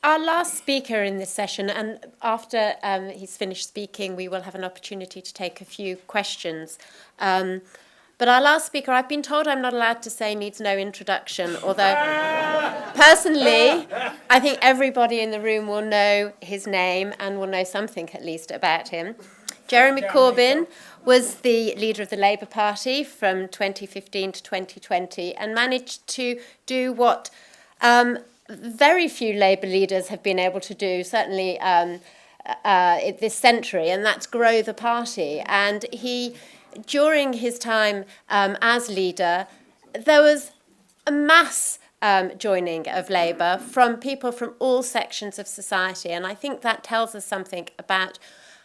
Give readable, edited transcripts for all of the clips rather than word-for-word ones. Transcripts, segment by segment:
Our last speaker in this session, and after he's finished speaking, we will have an opportunity to take a few questions. But our last speaker, I've been told I'm not allowed to say, needs no introduction, although personally, I think everybody in the room will know his name and will know something at least about him. Jeremy Corbyn was the leader of the Labour Party from 2015 to 2020 and managed to do what very few Labour leaders have been able to do, certainly this century, and that's grow the party. And he, during his time as leader, there was a mass joining of Labour from people from all sections of society. And I think that tells us something about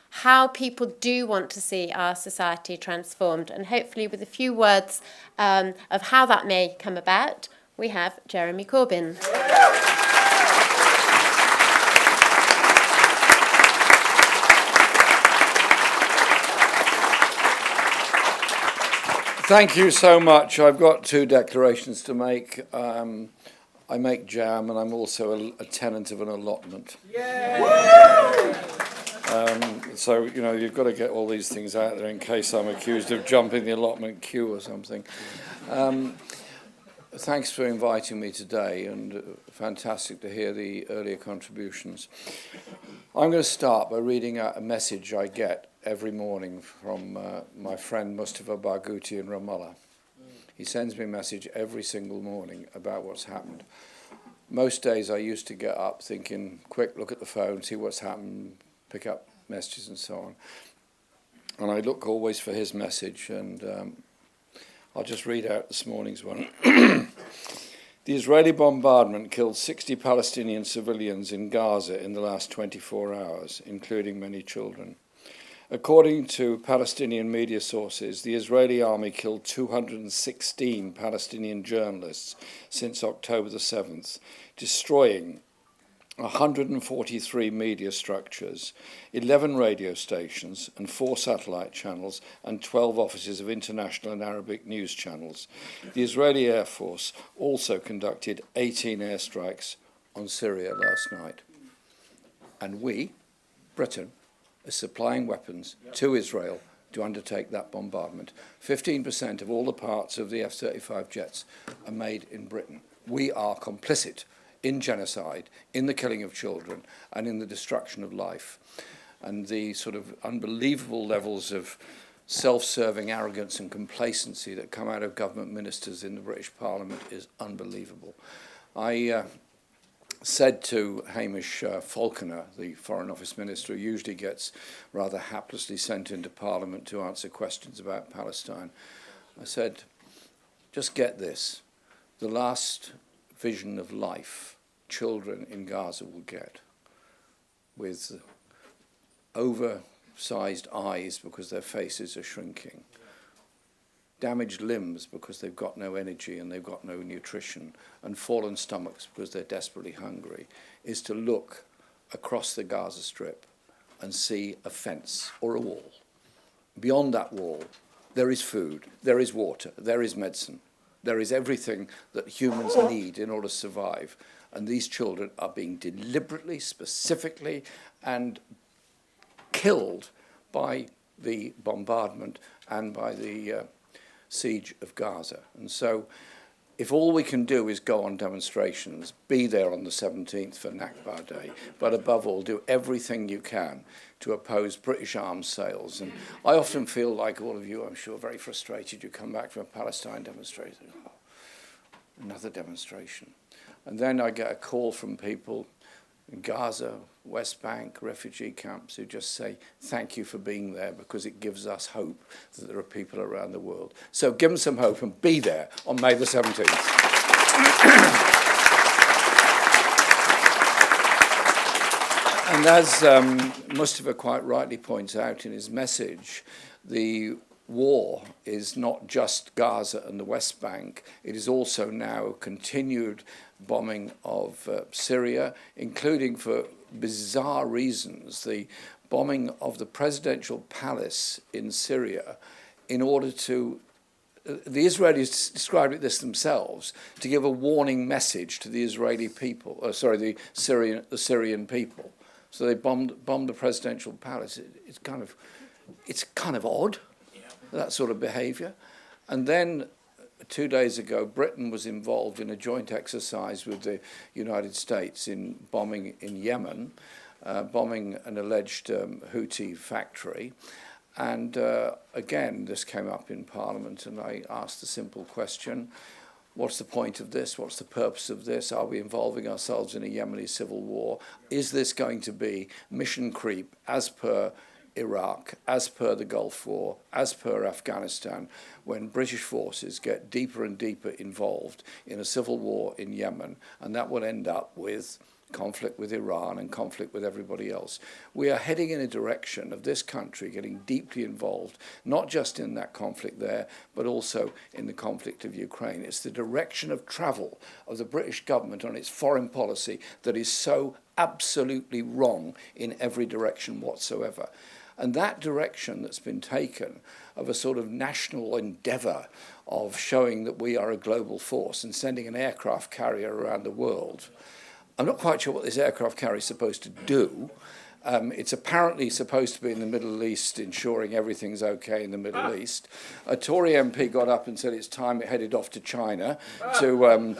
how people do want to see our society transformed. And hopefully with a few words of how that may come about, we have Jeremy Corbyn. Thank you so much. I've got two declarations to make. I make jam, and I'm also a tenant of an allotment. So, you know, you've got to get all these things out there in case I'm accused of jumping the allotment queue or something. Thanks for inviting me today, and fantastic to hear the earlier contributions. I'm going to start by reading out a message I get every morning from my friend Mustafa Barghouti in Ramallah. He sends me a message every single morning about what's happened. Most days I used to get up thinking, quick, look at the phone, see what's happened, pick up messages and so on. And I look always for his message, and I'll just read out this morning's one. The Israeli bombardment killed 60 Palestinian civilians in Gaza in the last 24 hours, including many children. According to Palestinian media sources, the Israeli army killed 216 Palestinian journalists since October the 7th, destroying 143 media structures, 11 radio stations and 4 satellite channels, and 12 offices of international and Arabic news channels. The Israeli Air Force also conducted 18 airstrikes on Syria last night. And we, Britain, are supplying weapons to Israel to undertake that bombardment. 15% of all the parts of the F-35 jets are made in Britain. We are complicit in genocide, in the killing of children, and in the destruction of life. And the sort of unbelievable levels of self-serving arrogance and complacency that come out of government ministers in the British Parliament is unbelievable. I said to Hamish Falconer, the Foreign Office Minister, who usually gets rather haplessly sent into Parliament to answer questions about Palestine, I said, just get this, the last vision of life children in Gaza will get, with oversized eyes because their faces are shrinking, damaged limbs because they've got no energy and they've got no nutrition, and fallen stomachs because they're desperately hungry, is to look across the Gaza Strip and see a fence or a wall. Beyond that wall, there is food, there is water, there is medicine, there is everything that humans need in order to survive. And these children are being deliberately, specifically, and killed by the bombardment and by the siege of Gaza. And so if all we can do is go on demonstrations, be there on the 17th for Nakba Day, but above all, do everything you can to oppose British arms sales. And I often feel like all of you, I'm sure, very frustrated. You come back from a Palestine demonstration, oh, another demonstration. And then I get a call from people in Gaza, West Bank, refugee camps who just say, thank you for being there because it gives us hope that there are people around the world. So give them some hope and be there on May the 17th. And as Mustafa quite rightly points out in his message, the war is not just Gaza and the West Bank. It is also now continued bombing of Syria, including, for bizarre reasons, the bombing of the presidential palace in Syria in order to the Israelis described it this themselves, to give a warning message to the Israeli people, the Syrian people. So they bombed the presidential palace. It's kind of odd, that sort of behaviour. And then 2 days ago, Britain was involved in a joint exercise with the United States in bombing in Yemen, bombing an alleged Houthi factory. And again, this came up in Parliament, and I asked the simple question, what's the point of this? What's the purpose of this? Are we involving ourselves in a Yemeni civil war? Is this going to be mission creep as per Iraq, as per the Gulf War, as per Afghanistan, when British forces get deeper and deeper involved in a civil war in Yemen, and that will end up with conflict with Iran and conflict with everybody else. We are heading in a direction of this country getting deeply involved, not just in that conflict there, but also in the conflict of Ukraine. It's the direction of travel of the British government on its foreign policy that is so absolutely wrong in every direction whatsoever. And that direction that's been taken of a sort of national endeavour of showing that we are a global force and sending an aircraft carrier around the world, I'm not quite sure what this aircraft carrier is supposed to do. It's apparently supposed to be in the Middle East, ensuring everything's okay in the Middle East. A Tory MP got up and said it's time it headed off to China to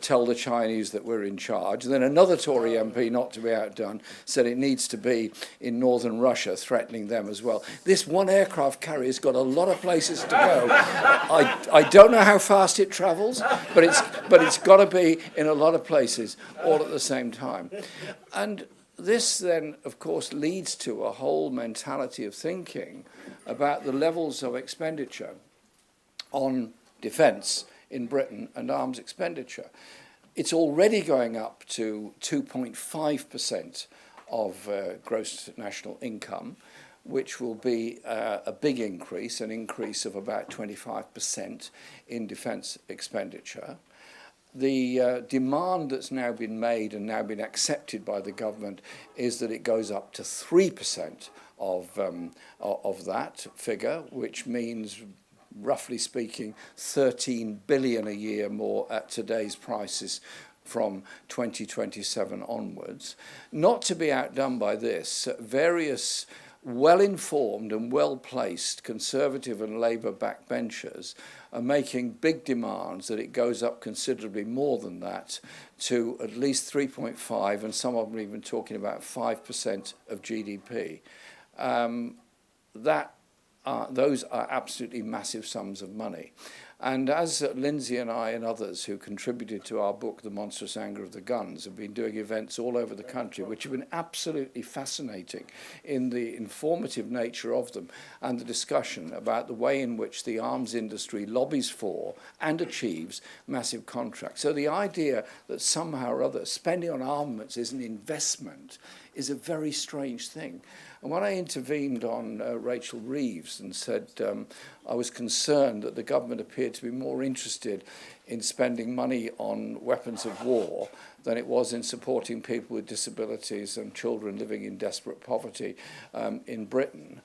tell the Chinese that we're in charge. And then another Tory MP, not to be outdone, said it needs to be in northern Russia, threatening them as well. This one aircraft carrier's got a lot of places to go. I don't know how fast it travels, but it's got to be in a lot of places all at the same time. And this then, of course, leads to a whole mentality of thinking about the levels of expenditure on defence in Britain and arms expenditure. It's already going up to 2.5% of gross national income, which will be a big increase, an increase of about 25% in defence expenditure. The demand that's now been made and now been accepted by the government is that it goes up to 3% of that figure, which means, roughly speaking, 13 billion a year more at today's prices from 2027 onwards. Not to be outdone by this, various well-informed and well-placed Conservative and Labour backbenchers are making big demands that it goes up considerably more than that to at least 3.5, and some of them are even talking about 5% of GDP. Those are absolutely massive sums of money. And as Lindsay and I and others who contributed to our book, The Monstrous Anger of the Guns, have been doing events all over the country, which have been absolutely fascinating in the informative nature of them and the discussion about the way in which the arms industry lobbies for and achieves massive contracts. So the idea that somehow or other spending on armaments is an investment is a very strange thing. And when I intervened on Rachel Reeves and said I was concerned that the government appeared to be more interested in spending money on weapons of war than it was in supporting people with disabilities and children living in desperate poverty in Britain,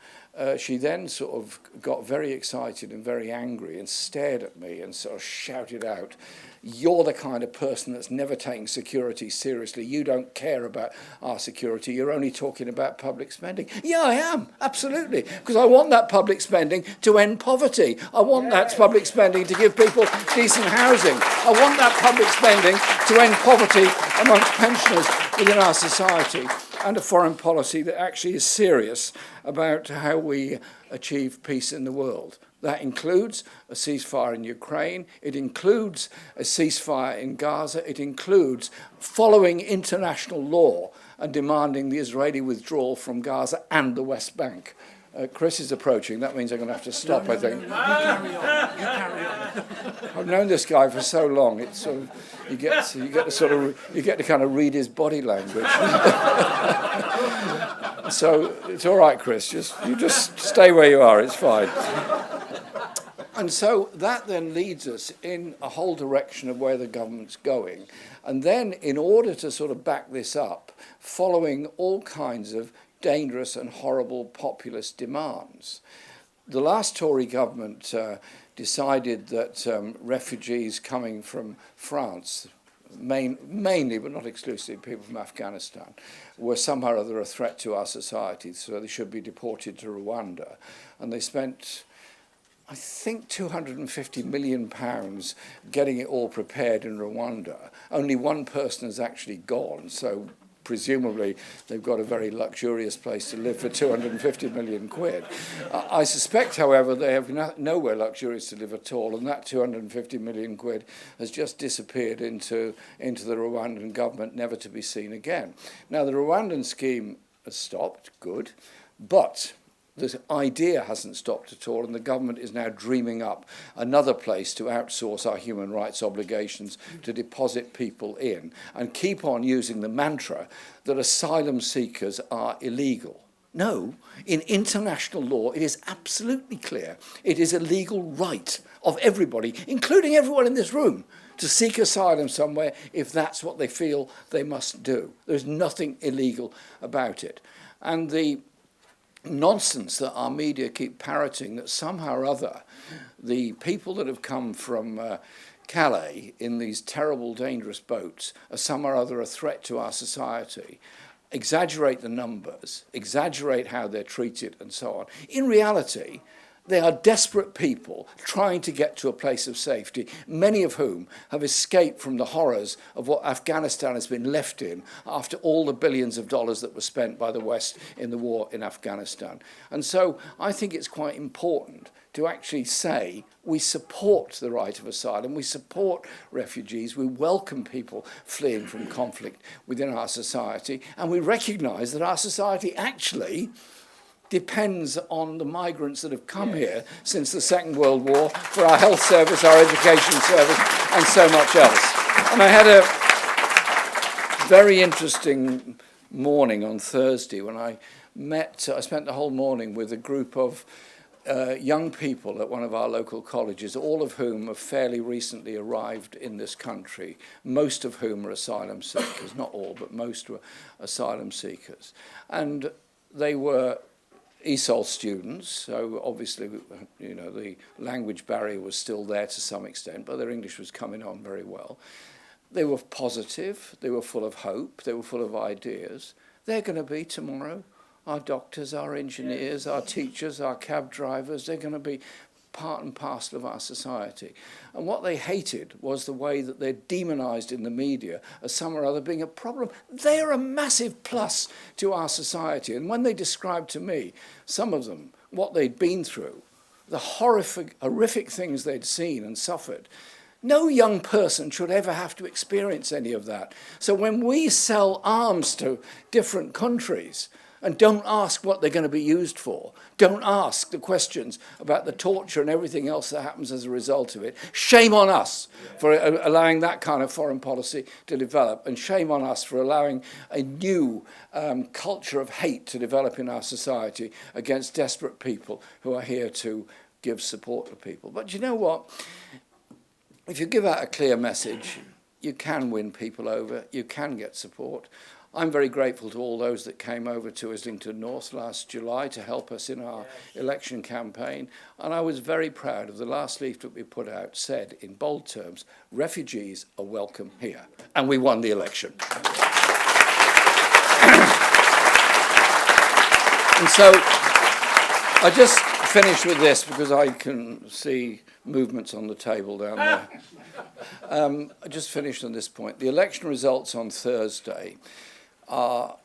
she then sort of got very excited and very angry and stared at me and sort of shouted out, "You're the kind of person that's never taken security seriously. You don't care about our security. You're only talking about public spending." Yeah, I am, absolutely, because I want that public spending to end poverty. I want that public spending to give people decent housing. I want that public spending to end poverty amongst pensioners within our society, and a foreign policy that actually is serious about how we achieve peace in the world. That includes a ceasefire in Ukraine, it includes a ceasefire in Gaza, it includes following international law and demanding the Israeli withdrawal from Gaza and the West Bank. Chris is approaching. That means I'm going to have to stop, I think. You carry on. I've known this guy for so long. It's sort of you get to kind of read his body language. So it's all right, Chris. You just stay where you are. It's fine. And so that then leads us in a whole direction of where the government's going. And then, in order to sort of back this up, following all kinds of dangerous and horrible populist demands. The last Tory government decided that refugees coming from France, mainly but not exclusively people from Afghanistan, were somehow or other a threat to our society, so they should be deported to Rwanda. And they spent, I think, £250 million getting it all prepared in Rwanda. Only one person has actually gone, so presumably they've got a very luxurious place to live for 250 million quid. I suspect, however, they have nowhere luxurious to live at all, and that 250 million quid has just disappeared into the Rwandan government, never to be seen again. Now, the Rwandan scheme has stopped, good, but the idea hasn't stopped at all, and the government is now dreaming up another place to outsource our human rights obligations, to deposit people in, and keep on using the mantra that asylum seekers are illegal. No, in international law, it is absolutely clear. It is a legal right of everybody, including everyone in this room, to seek asylum somewhere if that's what they feel they must do. There's nothing illegal about it. And the nonsense that our media keep parroting, that somehow or other the people that have come from Calais in these terrible, dangerous boats are somehow or other a threat to our society, exaggerate the numbers, exaggerate how they're treated and so on. In reality, they are desperate people trying to get to a place of safety, many of whom have escaped from the horrors of what Afghanistan has been left in after all the billions of dollars that were spent by the West in the war in Afghanistan. And so I think it's quite important to actually say we support the right of asylum, we support refugees, we welcome people fleeing from conflict within our society, and we recognise that our society actually depends on the migrants that have come here since the Second World War for our health service, our education service, and so much else. And I had a very interesting morning on Thursday when I spent the whole morning with a group of young people at one of our local colleges, all of whom have fairly recently arrived in this country, most of whom are asylum seekers, not all, but most were asylum seekers. And they were ESOL students, so obviously, you know, the language barrier was still there to some extent, but their English was coming on very well. They were positive, they were full of hope, they were full of ideas. They're going to be tomorrow our doctors, our engineers, our teachers, our cab drivers. They're going to be part and parcel of our society. And what they hated was the way that they're demonised in the media as some or other being a problem. They are a massive plus to our society. And when they described to me, some of them, what they'd been through, the horrific things they'd seen and suffered, no young person should ever have to experience any of that. So when we sell arms to different countries and don't ask what they're going to be used for, don't ask the questions about the torture and everything else that happens as a result of it, shame on us for allowing that kind of foreign policy to develop, and shame on us for allowing a new culture of hate to develop in our society against desperate people who are here to give support to people. But you know what? If you give out a clear message, you can win people over, you can get support. I'm very grateful to all those that came over to Islington North last July to help us in our election campaign. And I was very proud of the last leaflet we put out said in bold terms, refugees are welcome here. And we won the election. And so I just finish with this because I can see movements on the table down there. I just finished on this point. The election results on Thursday are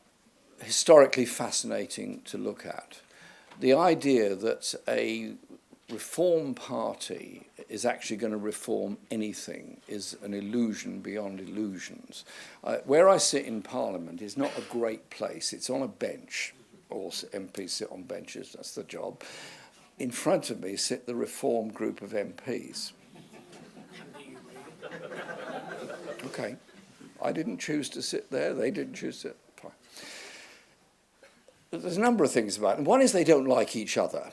historically fascinating to look at. The idea that a reform party is actually going to reform anything is an illusion beyond illusions. Where I sit in Parliament is not a great place. It's on a bench. All MPs sit on benches, that's the job. In front of me sit the reform group of MPs. Okay. I didn't choose to sit there, they didn't choose to. Fine. There's a number of things about them. One is they don't like each other.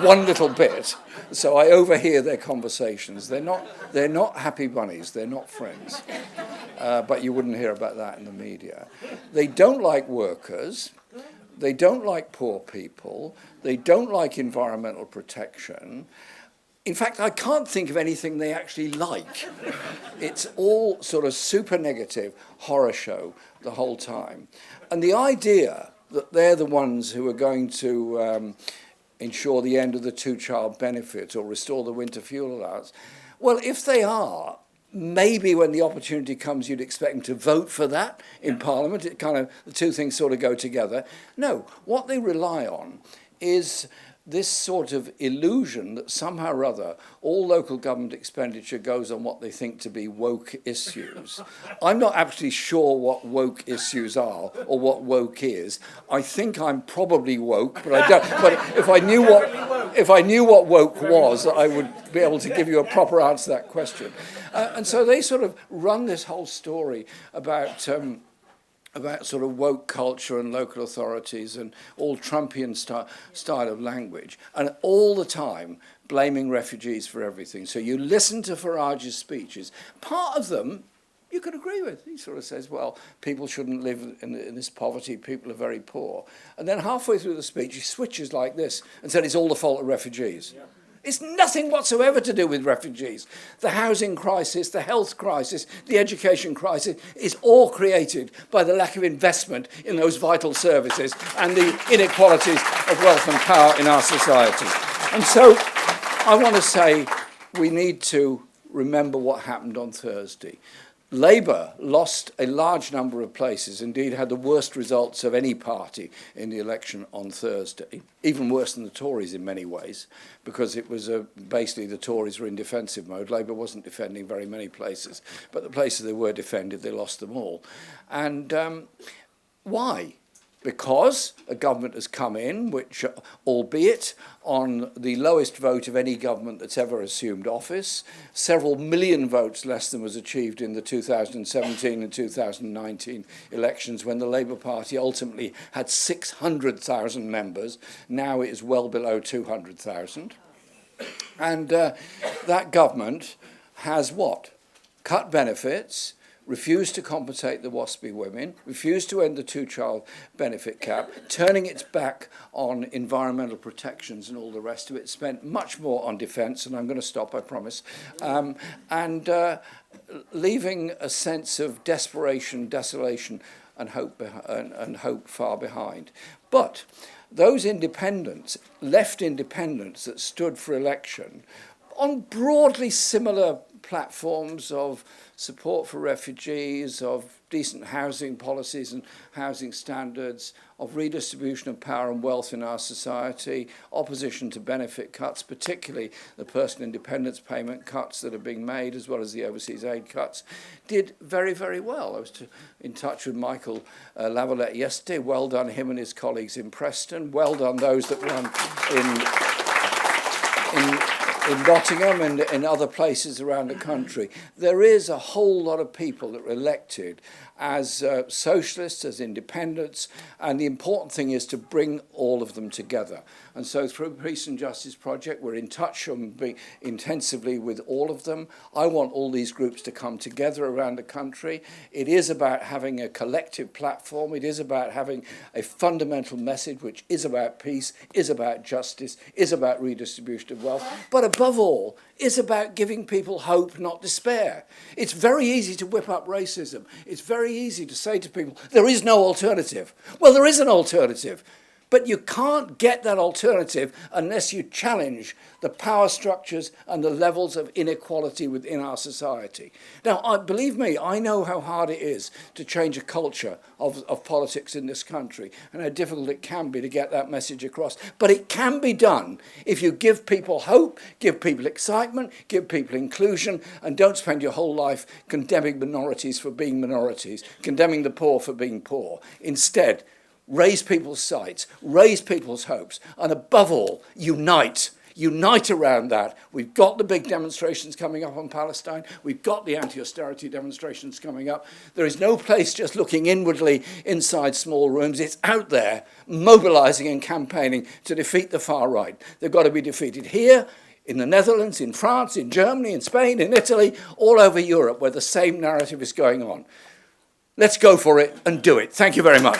One little bit. So I overhear their conversations. They're not happy bunnies, they're not friends. But you wouldn't hear about that in the media. They don't like workers. They don't like poor people. They don't like environmental protection. In fact, I can't think of anything they actually like. It's all sort of super negative horror show the whole time. And the idea that they're the ones who are going to ensure the end of the two-child benefit or restore the winter fuel allowance, well, if they are, maybe when the opportunity comes, you'd expect them to vote for that in Parliament. It kind of, the two things sort of go together. No, what they rely on is this sort of illusion that somehow or other all local government expenditure goes on what they think to be woke issues. I'm not actually sure what woke issues are or what woke is. I think I'm probably woke, but I don't. But if I knew what woke was, I would be able to give you a proper answer to that question. And so they sort of run this whole story about sort of woke culture and local authorities and all Trumpian style of language, and all the time blaming refugees for everything. So you listen to Farage's speeches. Part of them you could agree with. He sort of says, well, people shouldn't live in this poverty, people are very poor. And then halfway through the speech, he switches like this and said it's all the fault of refugees. Yeah. It's nothing whatsoever to do with refugees. The housing crisis, the health crisis, the education crisis is all created by the lack of investment in those vital services and the inequalities of wealth and power in our society. And so I want to say we need to remember what happened on Thursday. Labour lost a large number of places, indeed had the worst results of any party in the election on Thursday, even worse than the Tories in many ways, because it was basically the Tories were in defensive mode. Labour wasn't defending very many places, but the places they were defended, they lost them all. And why? Because a government has come in, which, albeit on the lowest vote of any government that's ever assumed office, several million votes less than was achieved in the 2017 and 2019 elections, when the Labour Party ultimately had 600,000 members. Now it is well below 200,000. And that government has what? Cut benefits, refused to compensate the WASPy women, refused to end the two-child benefit cap, turning its back on environmental protections and all the rest of it, spent much more on defence, and I'm going to stop, I promise, and leaving a sense of desperation, desolation, and hope far behind. But those independents, left independents that stood for election, on broadly similar platforms of support for refugees, of decent housing policies and housing standards, of redistribution of power and wealth in our society, opposition to benefit cuts, particularly the personal independence payment cuts that are being made, as well as the overseas aid cuts, did very, very well. I was in touch with Michael Lavalette yesterday. Well done him and his colleagues in Preston. Well done those that run in Nottingham and in other places around the country. There is a whole lot of people that were elected as socialists, as independents, and the important thing is to bring all of them together. And so through Peace and Justice Project, we're in touch intensively with all of them. I want all these groups to come together around the country. It is about having a collective platform. It is about having a fundamental message which is about peace, is about justice, is about redistribution of wealth, but above all, is about giving people hope, not despair. It's very easy to whip up racism. It's very easy to say to people, there is no alternative. Well, there is an alternative. But you can't get that alternative unless you challenge the power structures and the levels of inequality within our society. Now, believe me, I know how hard it is to change a culture of politics in this country and how difficult it can be to get that message across. But it can be done if you give people hope, give people excitement, give people inclusion, and don't spend your whole life condemning minorities for being minorities, condemning the poor for being poor. Instead, raise people's sights, raise people's hopes, and above all, unite. Unite around that. We've got the big demonstrations coming up on Palestine. We've got the anti-austerity demonstrations coming up. There is no place just looking inwardly inside small rooms. It's out there, mobilising and campaigning to defeat the far right. They've got to be defeated here, in the Netherlands, in France, in Germany, in Spain, in Italy, all over Europe, where the same narrative is going on. Let's go for it and do it. Thank you very much.